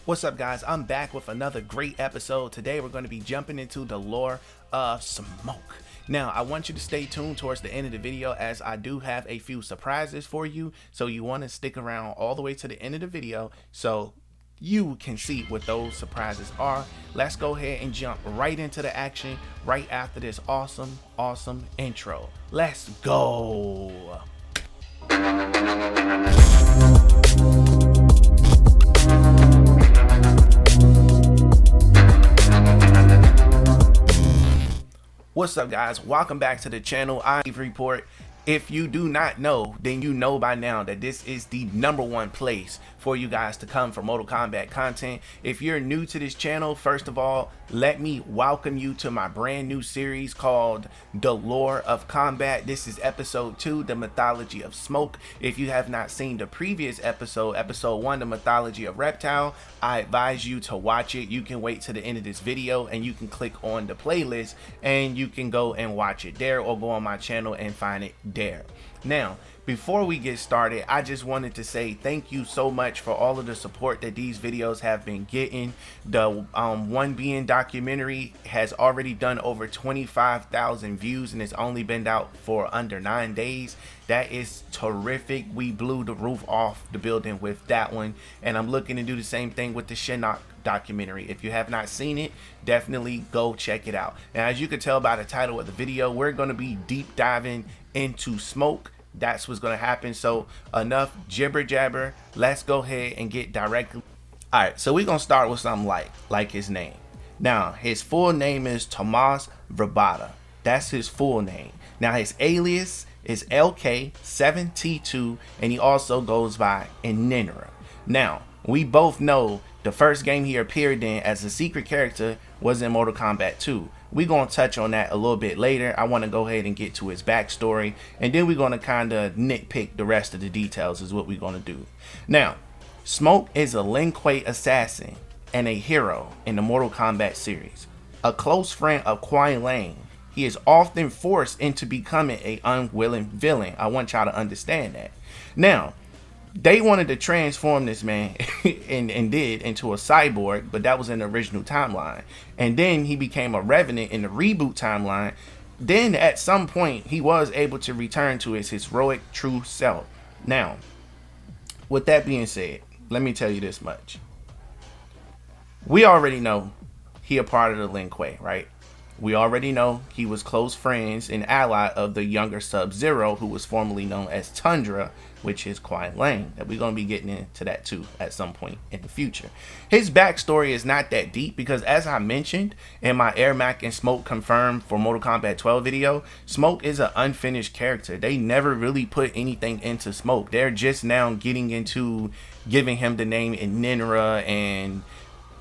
What's up, guys? I'm back with another great episode. Today we're going to be jumping into the lore of Smoke. Now, I want you to stay tuned towards the end of the video as I do have a few surprises for you. So you want to stick around all the way to the end of the video so you can see what those surprises are. Let's go ahead and jump right into the action right after this awesome intro. Let's go. What's up, guys? Welcome back to the channel. I'm Report. If you do not know, then you know by now that this is the #1 place for you guys to come for Mortal Kombat content. If you're new to this channel, first of all, let me welcome you to my brand new series called The Lore of Combat. This is episode 2, the Mythology of Smoke. If you have not seen the previous episode, episode 1, the Mythology of Reptile, I advise you to watch it. You can wait to the end of this video and you can click on the playlist and you can go and watch it there, or go on my channel and find it there. Now, before we get started, I just wanted to say thank you so much for all of the support that these videos have been getting. The One Being documentary has already done over 25,000 views and it's only been out for under 9 days. That is terrific. We blew the roof off the building with that one, and I'm looking to do the same thing with the Shinnok documentary. If you have not seen it, definitely go check it out. And as you can tell by the title of the video, we're going to be deep diving into Smoke. That's what's going to happen. So enough jibber jabber. Let's go ahead and get directly. All right, so we're going to start with something like his name. Now, his full name is Tomas Verbata. That's his full name. Now, his alias is LK7T2, and he also goes by Enenra. Now, we both know the first game he appeared in as a secret character was in Mortal Kombat 2. We're going to touch on that a little bit later. I want to go ahead and get to his backstory, and then we're going to kind of nitpick the rest of the details is what we're going to do. Now, Smoke is a Lin Kuei assassin and a hero in the Mortal Kombat series. A close friend of Kuei Liang, he is often forced into becoming an unwilling villain. I want y'all to understand that. Now, they wanted to transform this man and did into a cyborg, but that was in the original timeline. And then he became a Revenant in the reboot timeline. Then at some point he was able to return to his heroic true self. Now, with that being said, let me tell you this much. We already know he a part of the Lin Kuei, right? We already know he was close friends and ally of the younger Sub-Zero, who was formerly known as Tundra, which is Kuei Liang. That we're going to be getting into that too at some point in the future. His backstory is not that deep because, as I mentioned in my Mac and Smoke Confirmed for Mortal Kombat 12 video, Smoke is an unfinished character. They never really put anything into Smoke. They're just now getting into giving him the name Enenra and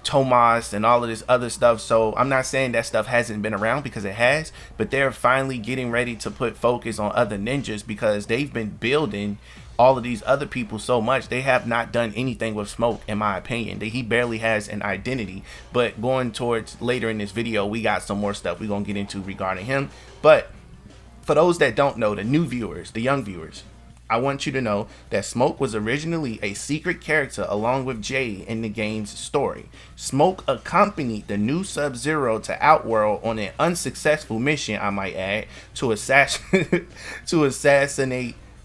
Tomas and all of this other stuff. So I'm not saying that stuff hasn't been around, because it has, but they're finally getting ready to put focus on other ninjas because they've been building all of these other people so much. They have not done anything with Smoke, in my opinion. He barely has an identity. But going towards later in this video, we got some more stuff we're gonna get into regarding him. But for those that don't know, the new viewers, the young viewers, I want you to know that Smoke was originally a secret character along with Jay in the game's story. Smoke accompanied the new Sub-Zero to Outworld on an unsuccessful mission, I might add, to assassinate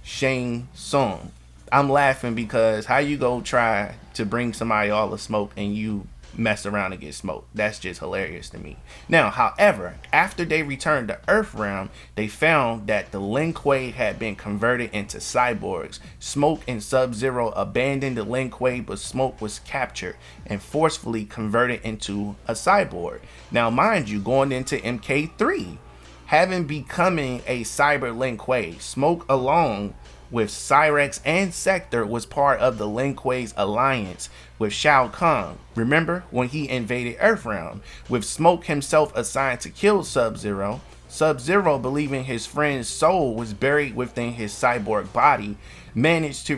Shang Tsung. I'm laughing because how you go try to bring somebody all of Smoke and you mess around and get smoked? That's just hilarious to me. Now, however, after they returned to Earthrealm, they found that the Lin Kuei had been converted into cyborgs. Smoke and Sub-Zero abandoned the Lin Kuei, but Smoke was captured and forcefully converted into a cyborg. Now, mind you, going into MK3, having becoming a cyber Lin Kuei, Smoke along with Cyrex and Sector was part of the Lin Kuei's alliance with Shao Kahn. Remember when he invaded Earthrealm, with Smoke himself assigned to kill Sub-Zero. Sub-Zero, believing his friend's soul was buried within his cyborg body, managed to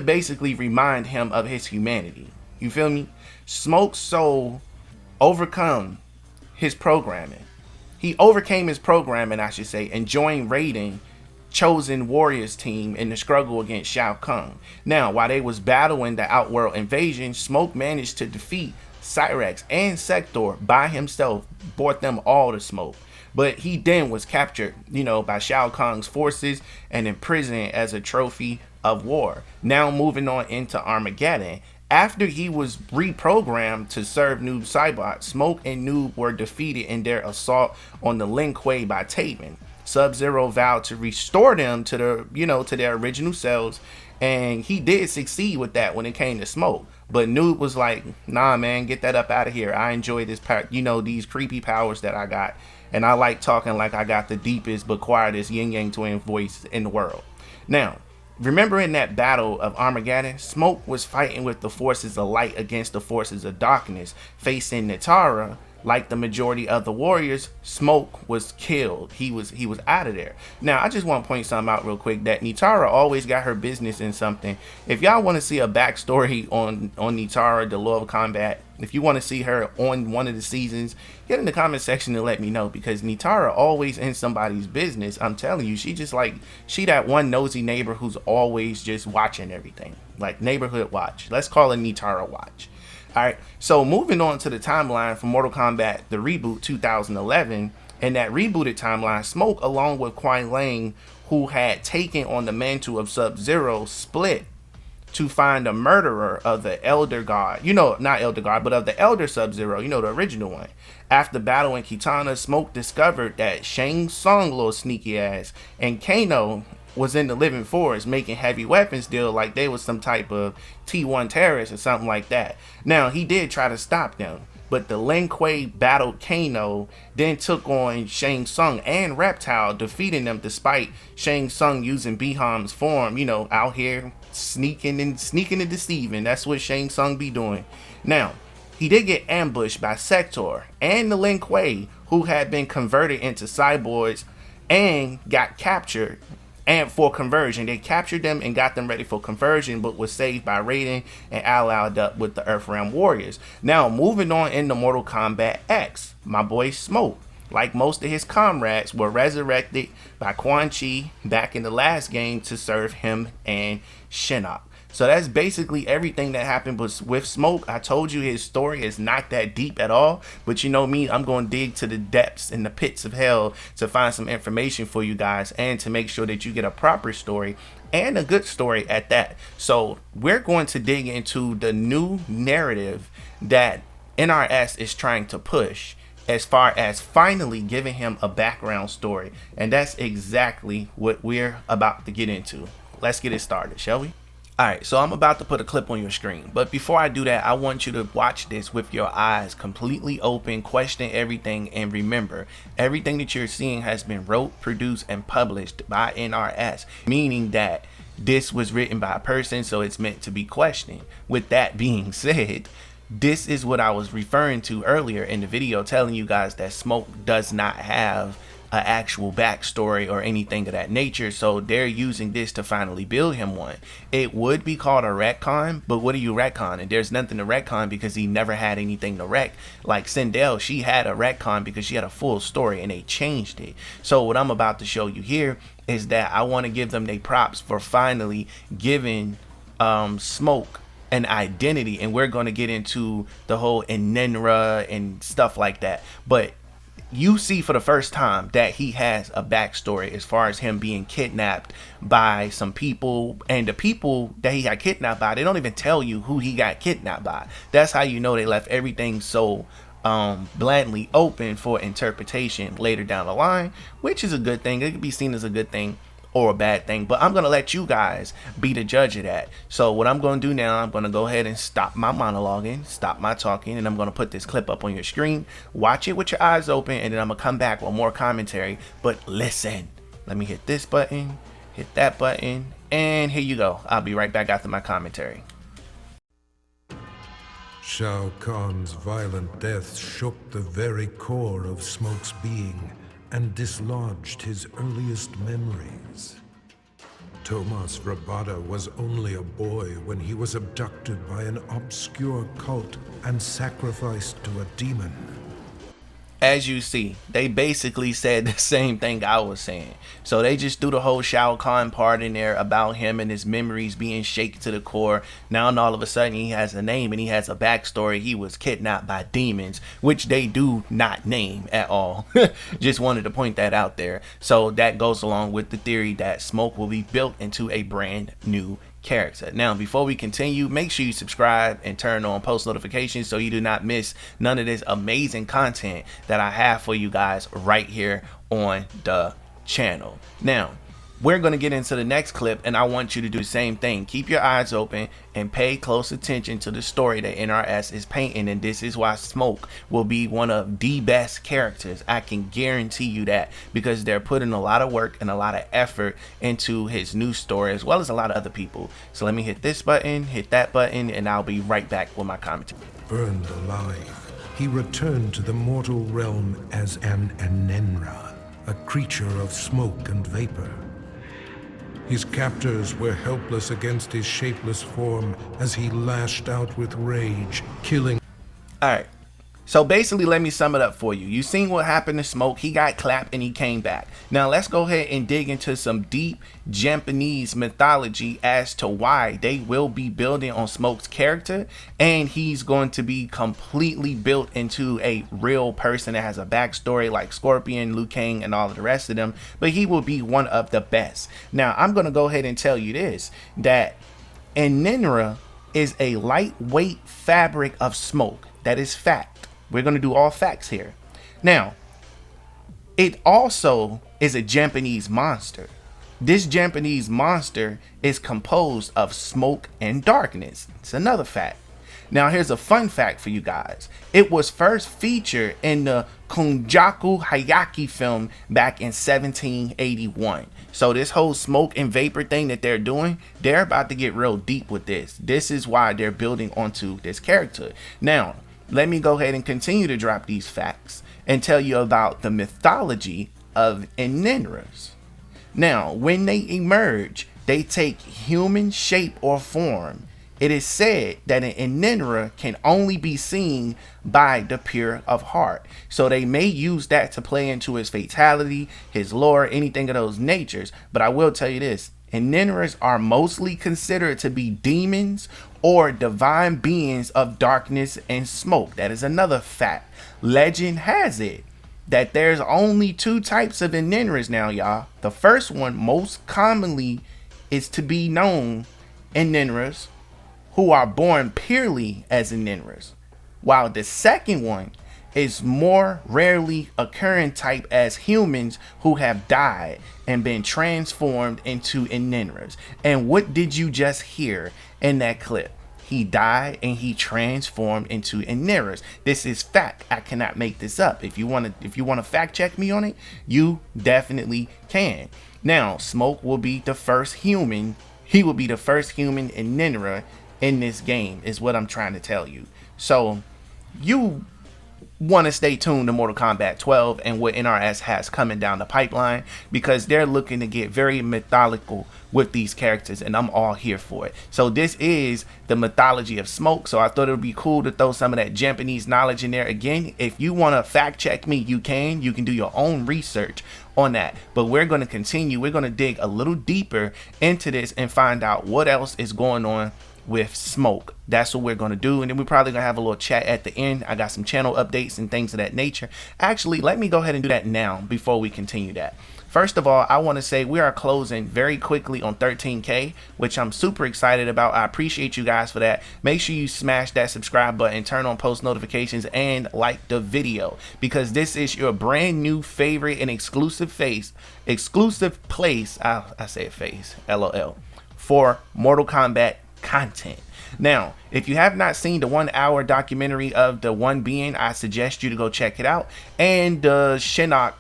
basically remind him of his humanity. You feel me? Smoke's soul overcame his programming. He overcame his programming, I should say, and joined raiding chosen warriors team in the struggle against Shao Kahn. Now, while they was battling the Outworld invasion, Smoke managed to defeat Cyrex and Sector by himself, brought them all to Smoke. But he then was captured, you know, by Shao Kahn's forces and imprisoned as a trophy of war. Now moving on into Armageddon. After he was reprogrammed to serve Noob Saibot, Smoke and Noob were defeated in their assault on the Lin Kuei by Taven. Sub-Zero vowed to restore them to their, you know, to their original selves, and he did succeed with that when it came to Smoke. But Noob was like, nah, man, get that up out of here. I enjoy this, you know, these creepy powers that I got, and I like talking like I got the deepest but quietest yin yang twin voice in the world. Now, remember in that battle of Armageddon, Smoke was fighting with the forces of light against the forces of darkness, facing Nitara. Like the majority of the warriors, Smoke was killed. He was out of there. Now, I just want to point something out real quick, that Nitara always got her business in something. If y'all want to see a backstory on Nitara, the Lord of Combat, if you want to see her on one of the seasons, get in the comment section and let me know, because Nitara always in somebody's business. I'm telling you, she just like, she that one nosy neighbor who's always just watching everything. Like neighborhood watch. Let's call it Nitara watch. Alright, so moving on to the timeline for Mortal Kombat the Reboot 2011. In that rebooted timeline, Smoke, along with Kuai Liang, who had taken on the mantle of Sub-Zero, split to find a murderer of the Elder God. You know, not Elder God, but of the Elder Sub-Zero, you know, the original one. After battling Kitana, Smoke discovered that Shang Tsung, little sneaky ass, and Kano was in the living forest making heavy weapons deal like they was some type of T1 terrorist or something like that. Now, he did try to stop them, but the Lin Kuei battled Kano, then took on Shang Tsung and Reptile, defeating them despite Shang Tsung using Biham's form, you know, out here sneaking and deceiving. That's what Shang Tsung be doing. Now, he did get ambushed by Sector and the Lin Kuei, who had been converted into cyborgs and got captured. And for conversion, they captured them and got them ready for conversion, but was saved by Raiden and allied up with the Earthrealm warriors. Now, moving on into Mortal Kombat X, my boy Smoke, like most of his comrades, were resurrected by Quan Chi back in the last game to serve him and Shinnok. So that's basically everything that happened with Smoke. I told you his story is not that deep at all, but you know me, I'm going to dig to the depths and the pits of hell to find some information for you guys and to make sure that you get a proper story and a good story at that. So we're going to dig into the new narrative that NRS is trying to push, as far as finally giving him a background story. And that's exactly what we're about to get into. Let's get it started, shall we? Alright, so I'm about to put a clip on your screen, but before I do that, I want you to watch this with your eyes completely open, question everything, and remember, everything that you're seeing has been wrote, produced, and published by NRS, meaning that this was written by a person, so it's meant to be questioned. With that being said, this is what I was referring to earlier in the video, telling you guys that Smoke does not have an actual backstory or anything of that nature, so they're using this to finally build him one. It would be called a retcon, but what are you retconning? There's nothing to retcon because he never had anything to wreck. Like Sindel, she had a retcon because she had a full story and they changed it. So what I'm about to show you here is that I want to give them their props for finally giving Smoke an identity, and we're going to get into the whole Enenra and stuff like that. But you see for the first time that he has a backstory as far as him being kidnapped by some people, and the people that he got kidnapped by, they don't even tell you who he got kidnapped by. That's how you know they left everything so blandly open for interpretation later down the line, which is a good thing. It could be seen as a good thing or a bad thing, but I'm gonna let you guys be the judge of that. So what I'm gonna do now, I'm gonna go ahead and stop my monologuing, stop my talking, and I'm gonna put this clip up on your screen. Watch it with your eyes open, and then I'm gonna come back with more commentary. But listen, let me hit this button, hit that button, and here you go. I'll be right back after my commentary. Shao Kahn's violent death shook the very core of Smoke's being and dislodged his earliest memories. Tomas Rabada was only a boy when he was abducted by an obscure cult and sacrificed to a demon. as you see, they basically said the same thing I was saying. So they just threw the whole Shao Kahn part in there about him and his memories being shaken to the core. Now and all of a sudden he has a name and he has a backstory. He was kidnapped by demons, which they do not name at all. Just wanted to point that out there. So that goes along with the theory that Smoke will be built into a brand new character. Now, before we continue, make sure you subscribe and turn on post notifications so you do not miss none of this amazing content that I have for you guys right here on the channel. Now, we're going to get into the next clip, and I want you to do the same thing. Keep your eyes open and pay close attention to the story that NRS is painting, and this is why Smoke will be one of the best characters. I can guarantee you that, because they're putting a lot of work and a lot of effort into his new story, as well as a lot of other people. So let me hit this button, hit that button, and I'll be right back with my commentary. Burned alive, he returned to the mortal realm as an Enenra, a creature of smoke and vapor. His captors were helpless against his shapeless form as he lashed out with rage, killing. Alright, so basically let me sum it up for you. You seen what happened to Smoke. He got clapped and he came back. Now let's go ahead and dig into some deep Japanese mythology as to why they will be building on Smoke's character, and he's going to be completely built into a real person that has a backstory like Scorpion, Liu Kang, and all of the rest of them, but he will be one of the best. Now I'm going to go ahead and tell you this, that Enenra is a lightweight fabric of smoke. That is fact. We're going to do all facts here. Now, it also is a Japanese monster. This Japanese monster is composed of smoke and darkness. It's another fact. Now, here's a fun fact for you guys. It was first featured in the Kunjaku Hayaki film back in 1781. So this whole smoke and vapor thing that they're doing, they're about to get real deep with this. This is why they're building onto this character. Now, let me go ahead and continue to drop these facts and tell you about the mythology of Enenras. Now, when they emerge, they take human shape or form. It is said that an Enenra can only be seen by the pure of heart. So they may use that to play into his fatality, his lore, anything of those natures. But I will tell you this, Enenras are mostly considered to be demons or divine beings of darkness and smoke. That is another fact. Legend has it that there's only two types of Enenras now, y'all. The first one most commonly is to be known Enenras who are born purely as Enenras, while the second one is more rarely occurring type as humans who have died and been transformed into Enenras. And what did you just hear in that clip? He died and he transformed into Enenras. This is fact. I cannot make this up. If you want to fact check me on it, you definitely can. Now, Smoke will be the first human. He will be the first human Enenra in this game, is what I'm trying to tell you. So you want to stay tuned to Mortal Kombat 12 and what NRS has coming down the pipeline, because they're looking to get very mythological with these characters, and I'm all here for it. So this is the mythology of Smoke, so I thought it would be cool to throw some of that Japanese knowledge in there. Again, if you want to fact check me, you can do your own research on that, but we're going to continue. We're going to dig a little deeper into this and find out what else is going on with Smoke. That's what we're going to do, and then we're probably going to have a little chat at the end. I got some channel updates and things of that nature. Actually, let me go ahead and do that now before we continue that. First of all, I want to say we are closing very quickly on 13K, which I'm super excited about. I appreciate you guys for that. Make sure you smash that subscribe button, turn on post notifications, and like the video, because this is your brand new favorite and exclusive place, I say it face, LOL, for Mortal Kombat content. Now, if you have not seen the 1 hour documentary of the one being, I suggest you to go check it out. And the Shinnok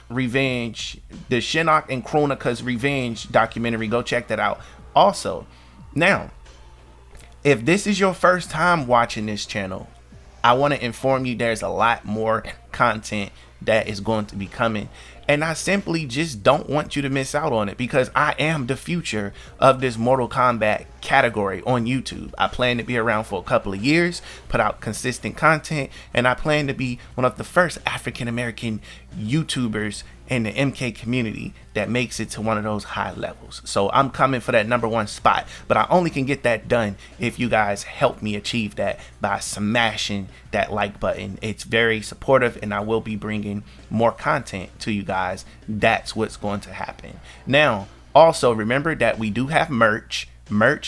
and Kronika's Revenge documentary, go check that out also. Now, if this is your first time watching this channel, I want to inform you there's a lot more content that is going to be coming. And I simply just don't want you to miss out on it, because I am the future of this Mortal Kombat category on YouTube. I plan to be around for a couple of years, put out consistent content, and I plan to be one of the first African American YouTubers in the MK community that makes it to one of those high levels. So I'm coming for that #1 spot, but I only can get that done if you guys help me achieve that by smashing that like button. It's very supportive, and I will be bringing more content to you guys. That's what's going to happen. Now, also remember that we do have merch.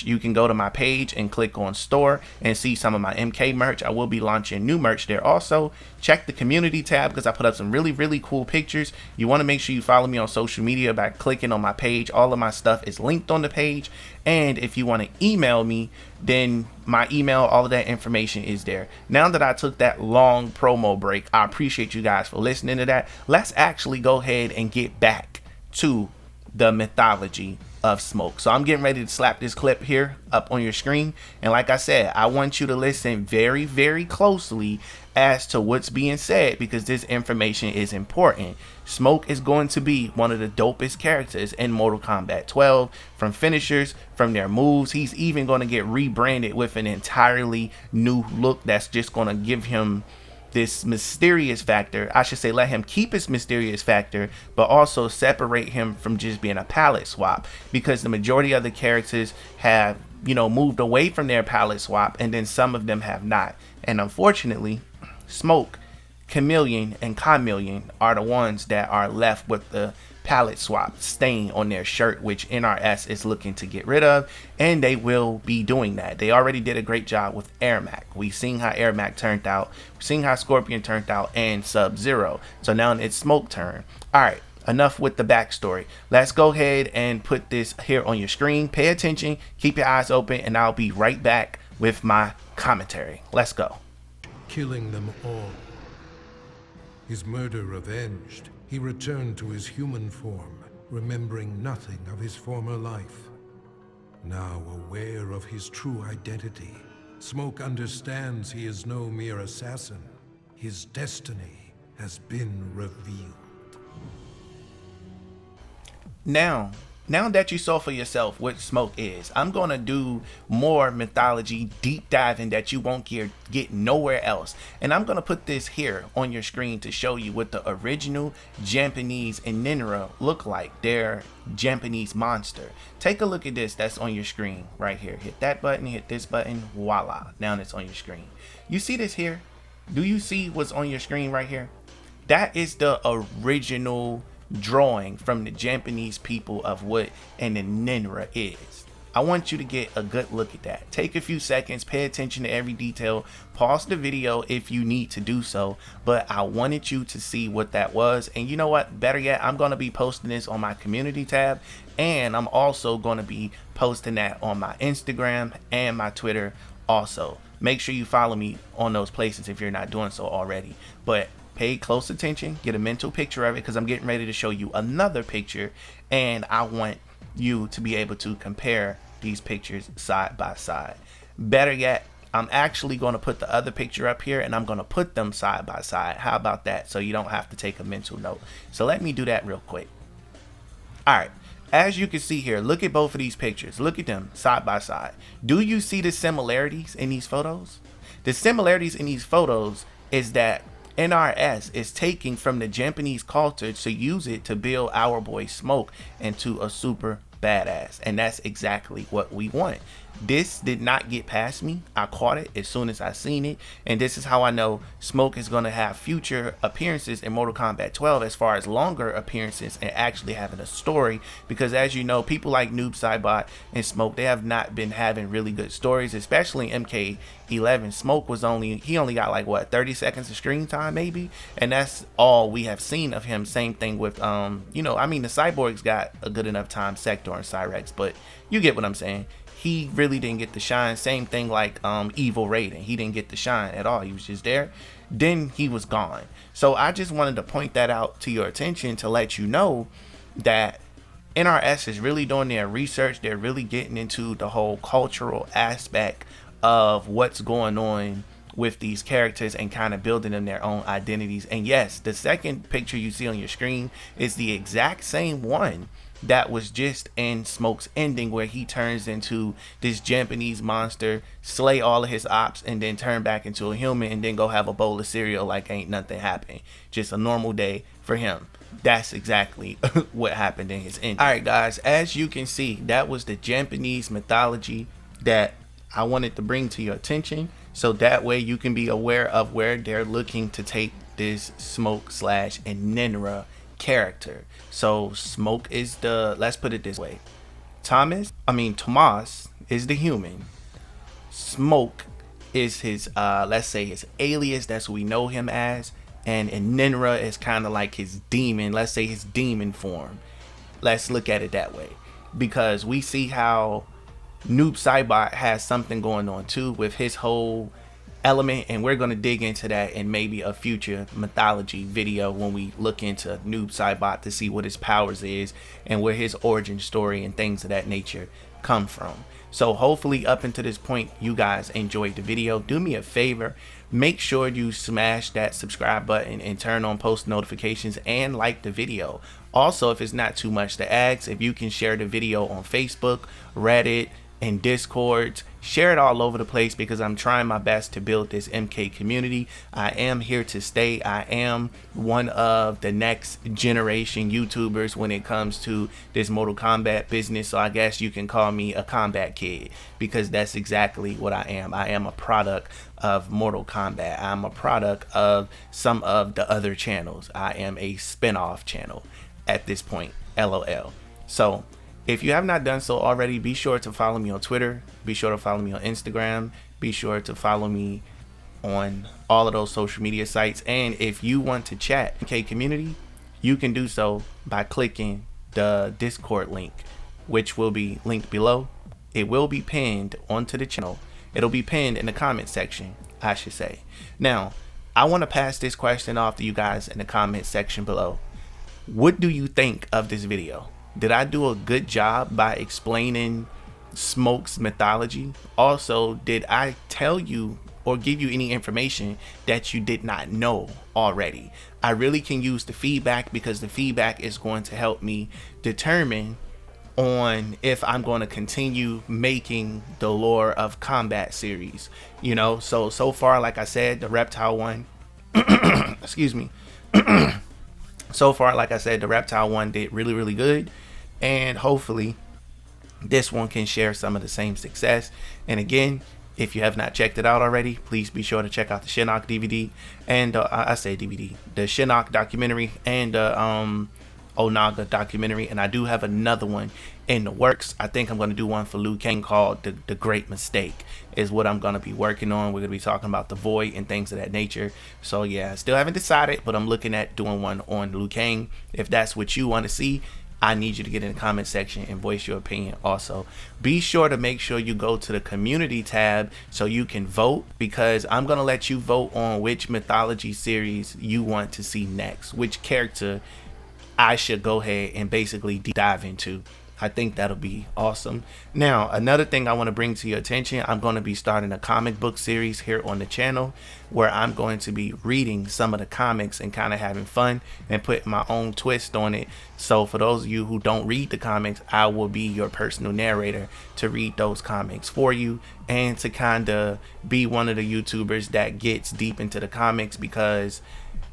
You can go to my page and click on store and see some of my MK merch. I will be launching new merch there. Also, check the community tab, because I put up some really cool pictures. You want to make sure you follow me on social media by clicking on my page. All of my stuff is linked on the page, and if you want to email me, then my email, all of that information is there. Now that I took that long promo break, I appreciate you guys for listening to that. Let's actually go ahead and get back to the mythology of Smoke. So I'm getting ready to slap this clip here up on your screen, and like I said, I want you to listen very closely as to what's being said, because this information is important. Smoke is going to be one of the dopest characters in Mortal Kombat 12, from finishers, from their moves. He's even going to get rebranded with an entirely new look that's just going to give him this mysterious factor. I should say, let him keep his mysterious factor, but also separate him from just being a palette swap, because the majority of the characters have, you know, moved away from their palette swap, and then some of them have not. And unfortunately, Smoke, Chameleon, and Chameleon are the ones that are left with the palette swap stain on their shirt, which NRS is looking to get rid of, and they will be doing that. They already did a great job with Ermac. We've seen how Ermac turned out, we've seen how Scorpion turned out, and Sub-Zero. So now it's Smoke turn. All right, enough with the backstory. Let's go ahead and put this here on your screen. Pay attention, keep your eyes open, and I'll be right back with my commentary. Let's go. Killing them all. His murder avenged, he returned to his human form, remembering nothing of his former life. Now aware of his true identity, Smoke understands he is no mere assassin. His destiny has been revealed. Now that you saw for yourself what Smoke is, I'm going to do more mythology deep diving that you won't get nowhere else. And I'm going to put this here on your screen to show you what the original Japanese Enenra look like, their Japanese monster. Take a look at this that's on your screen right here. Hit that button, hit this button, voila. Now it's on your screen. You see this here? Do you see what's on your screen right here? That is the original drawing from the Japanese people of what an Enenra is. I want you to get a good look at that. Take a few seconds, pay attention to every detail, pause the video if you need to do so, but I wanted you to see what that was. And you know what, better yet, I'm going to be posting this on my community tab, and I'm also going to be posting that on my Instagram and my Twitter also. Make sure you follow me on those places if you're not doing so already. But pay close attention, get a mental picture of it, because I'm getting ready to show you another picture, and I want you to be able to compare these pictures side by side. Better yet, I'm actually going to put the other picture up here, and I'm going to put them side by side. How about that? So you don't have to take a mental note. So let me do that real quick. All right. As you can see here, look at both of these pictures. Look at them side by side. Do you see the similarities in these photos? The similarities in these photos is that NRS is taking from the Japanese culture to use it to build our boy Smoke into a super badass, and that's exactly what we want. This did not get past me. I caught it as soon as I seen it, and this is how I know Smoke is going to have future appearances in Mortal Kombat 12 as far as longer appearances and actually having a story, because as you know, people like Noob Saibot and Smoke, they have not been having really good stories, especially MK11. Smoke was only got like what, 30 seconds of screen time maybe, and that's all we have seen of him. Same thing with you know, I mean, the cyborgs got a good enough time, Sector and Cyrex, but you get what I'm saying. He really didn't get the shine. Same thing like Evil Raiden. He didn't get the shine at all. He was just there. Then he was gone. So I just wanted to point that out to your attention to let you know that NRS is really doing their research. They're really getting into the whole cultural aspect of what's going on with these characters and kind of building them their own identities. And yes, the second picture you see on your screen is the exact same one that was just in Smoke's ending, where he turns into this Japanese monster, slay all of his ops, and then turn back into a human, and then go have a bowl of cereal like ain't nothing happened. Just a normal day for him. That's exactly what happened in his ending. Alright guys, as you can see, that was the Japanese mythology that I wanted to bring to your attention, so that way you can be aware of where they're looking to take this Smoke / Enenra character. So Smoke is the, let's put it this way, Tomas is the human. Smoke is his let's say his alias, that's what we know him as, and Enenra is kind of like his demon, let's say his demon form. Let's look at it that way, because we see how Noob Saibot has something going on too with his whole element, and we're going to dig into that in maybe a future mythology video when we look into Noob Saibot to see what his powers is and where his origin story and things of that nature come from. So hopefully up until this point you guys enjoyed the video. Do me a favor, make sure you smash that subscribe button and turn on post notifications and like the video. Also, if it's not too much to ask, if you can share the video on Facebook, Reddit, and Discord, share it all over the place, because I'm trying my best to build this MK community. I am here to stay. I am one of the next generation YouTubers when it comes to this Mortal Kombat business, so I guess you can call me a combat kid, because that's exactly what I am. I am a product of Mortal Kombat. I'm a product of some of the other channels. I am a spin-off channel at this point, LOL. So if you have not done so already, be sure to follow me on Twitter, be sure to follow me on Instagram, be sure to follow me on all of those social media sites. And if you want to chat MK community, you can do so by clicking the Discord link, which will be linked below. It will be pinned onto the channel. It'll be pinned in the comment section, I should say. Now, I want to pass this question off to you guys in the comment section below. What do you think of this video? Did I do a good job by explaining Smoke's mythology? Also, did I tell you or give you any information that you did not know already? I really can use the feedback, because the feedback is going to help me determine on if I'm going to continue making the Lore of Combat series. You know, so far, like I said, the reptile one excuse me so far, like I said, the reptile one did really good, and hopefully this one can share some of the same success. And again, if you have not checked it out already, please be sure to check out the Shinnok DVD and I say DVD, the Shinnok documentary and Onaga documentary. And I do have another one in the works. I think I'm going to do one for Liu Kang called the Great Mistake is what I'm going to be working on. We're going to be talking about the void and things of that nature. So yeah, still haven't decided, but I'm looking at doing one on Liu Kang. If that's what you want to see, I need you to get in the comment section and voice your opinion. Also, be sure to make sure you go to the community tab so you can vote, because I'm going to let you vote on which mythology series you want to see next, which character I should go ahead and basically deep dive into. I think that'll be awesome. Now, another thing I want to bring to your attention, I'm going to be starting a comic book series here on the channel where I'm going to be reading some of the comics and kind of having fun and putting my own twist on it. So for those of you who don't read the comics, I will be your personal narrator to read those comics for you and to kind of be one of the YouTubers that gets deep into the comics, because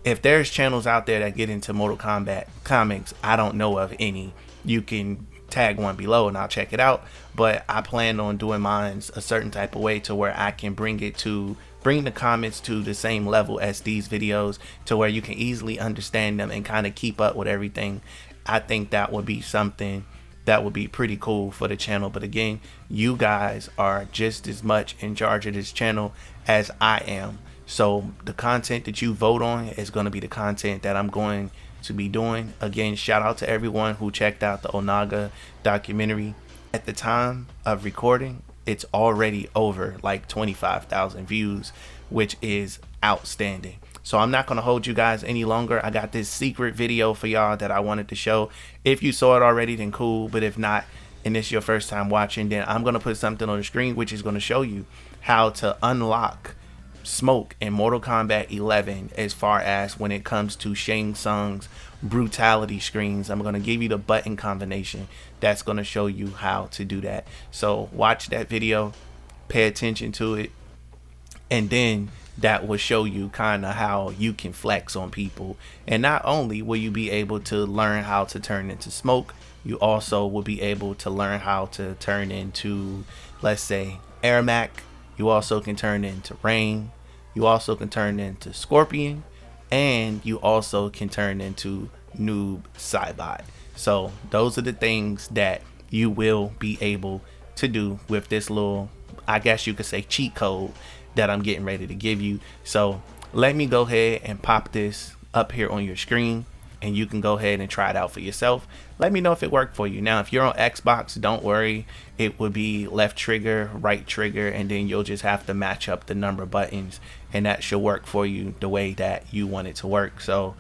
if there's channels out there that get into Mortal Kombat comics, I don't know of any. You can tag one below and I'll check it out, but I plan on doing mine a certain type of way to where I can bring the comments to the same level as these videos, to where you can easily understand them and kind of keep up with everything. I think that would be something that would be pretty cool for the channel. But again, you guys are just as much in charge of this channel as I am, so the content that you vote on is going to be the content that I'm going to be doing. Again, shout out to everyone who checked out the Onaga documentary. At the time of recording, it's already over like 25,000 views, which is outstanding. So I'm not going to hold you guys any longer. I got this secret video for y'all that I wanted to show. If you saw it already, then cool, but if not, and it's your first time watching, then I'm going to put something on the screen which is going to show you how to unlock Smoke in Mortal Kombat 11 as far as when it comes to Shang Tsung's brutality screens. I'm going to give you the button combination that's going to show you how to do that. So watch that video, pay attention to it, and then that will show you kind of how you can flex on people. And not only will you be able to learn how to turn into Smoke, you also will be able to learn how to turn into, let's say, Ermac. You also can turn into Rain. You also can turn into Scorpion, and you also can turn into Noob Saibot. So those are the things that you will be able to do with this little, I guess you could say, cheat code that I'm getting ready to give you. So let me go ahead and pop this up here on your screen, and you can go ahead and try it out for yourself. Let me know if it worked for you. Now, if you're on Xbox, don't worry. It would be left trigger, right trigger, and then you'll just have to match up the number of buttons, and that should work for you the way that you want it to work. So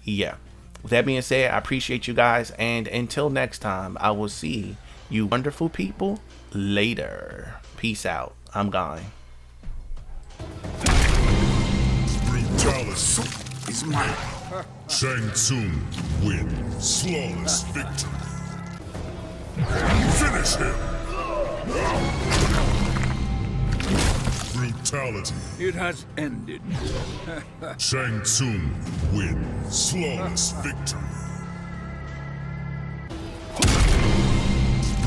yeah, with that being said, I appreciate you guys, and until next time, I will see you wonderful people later. Peace out. I'm gone. Brutality is mine. Shang Tsung wins. Flawless victory. Finish him! Brutality. It has ended. Shang Tsung wins. Flawless victory.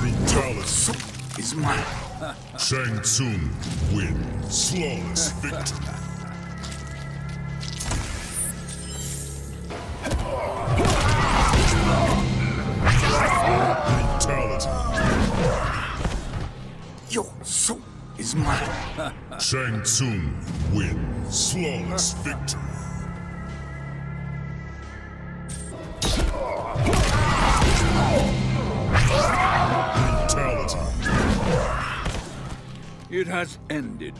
Brutality is mine. Shang Tsung wins. Flawless victory. Brutality. Your soul is mine. Shang Tsung wins. Flawless victory. Brutality. It has ended.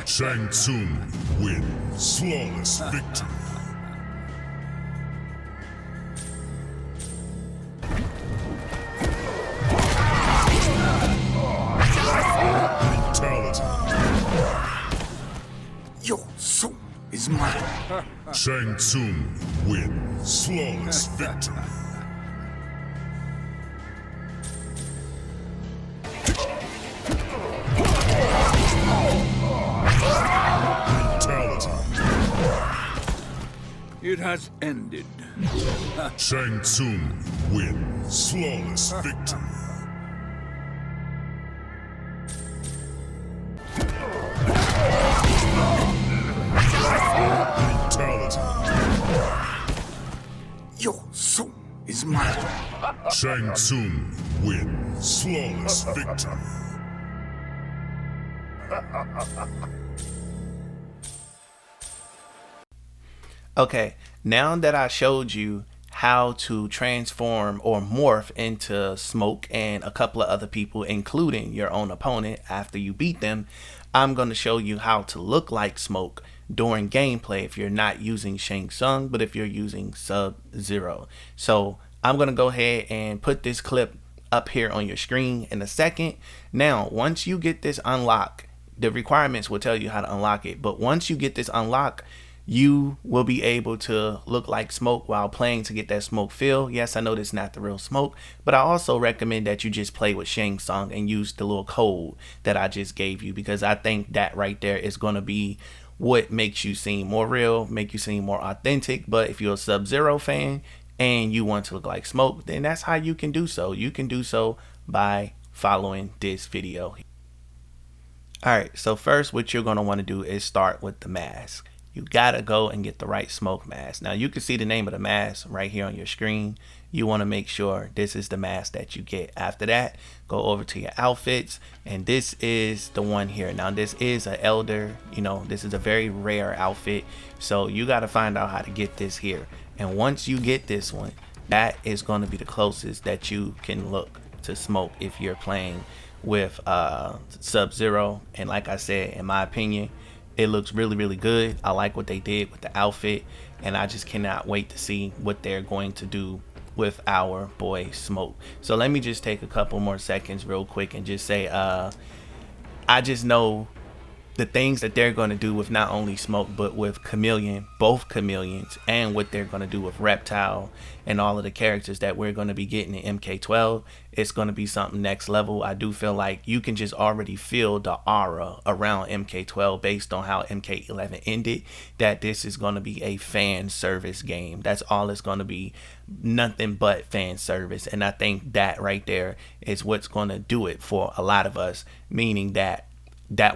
Shang Tsung wins. Flawless victory. Your soul is mine. Shang Tsung wins. Flawless victory. Brutality. It has ended. Shang Tsung wins. Flawless victory. Brutality. Your soul is mine. Shang Tsung wins. Flawless victory. Okay, now that I showed you how to transform or morph into Smoke and a couple of other people, including your own opponent after you beat them, I'm going to show you how to look like Smoke during gameplay if you're not using Shang Tsung, but if you're using Sub-Zero. So I'm going to go ahead and put this clip up here on your screen in a second. Now, once you get this unlocked, the requirements will tell you how to unlock it, but once you get this unlocked, you will be able to look like Smoke while playing to get that Smoke feel. Yes, I know this is not the real Smoke, but I also recommend that you just play with Shang Tsung and use the little code that I just gave you, because I think that right there is going to be what makes you seem more real, make you seem more authentic. But if you're a Sub-Zero fan and you want to look like Smoke, then that's how you can do so. You can do so by following this video. Alright, so first what you're going to want to do is start with the mask. You gotta go and get the right Smoke mask. Now you can see the name of the mask right here on your screen. You want to make sure this is the mask that you get. After that, go over to your outfits, and this is the one here. Now this is an elder, you know, this is a very rare outfit, so you got to find out how to get this here. And once you get this one, that is going to be the closest that you can look to Smoke if you're playing with Sub-Zero. And like I said, in my opinion, it looks really, really good. I like what they did with the outfit, and I just cannot wait to see what they're going to do with our boy Smoke. So let me just take a couple more seconds real quick and just say, I just know the things that they're going to do with not only Smoke but with Chameleon, both Chameleons, and what they're going to do with Reptile and all of the characters that we're going to be getting in MK12, it's going to be something next level. I do feel like you can just already feel the aura around MK12 based on how MK11 ended, that this is going to be a fan service game. That's all it's going to be, nothing but fan service. And I think that right there is what's going to do it for a lot of us, meaning that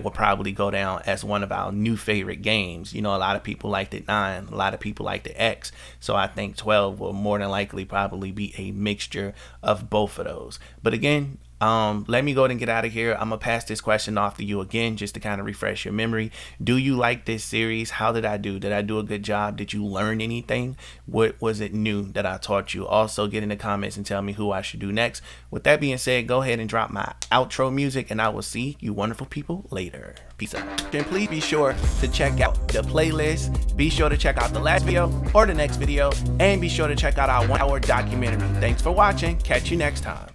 will probably go down as one of our new favorite games. You know, a lot of people liked it 9, a lot of people liked the X, so I think 12 will more than likely probably be a mixture of both of those. But again, let me go ahead and get out of here. I'm gonna pass this question off to you again just to kind of refresh your memory. Do you like this series? How did I do? Did I do a good job? Did you learn anything? What was it new that I taught you? Also, get in the comments and tell me who I should do next. With that being said, go ahead and drop my outro music, and I will see you wonderful people later. Peace out. And please be sure to check out the playlist. Be sure to check out the last video or the next video, and be sure to check out our 1-hour documentary. Thanks for watching. Catch you next time.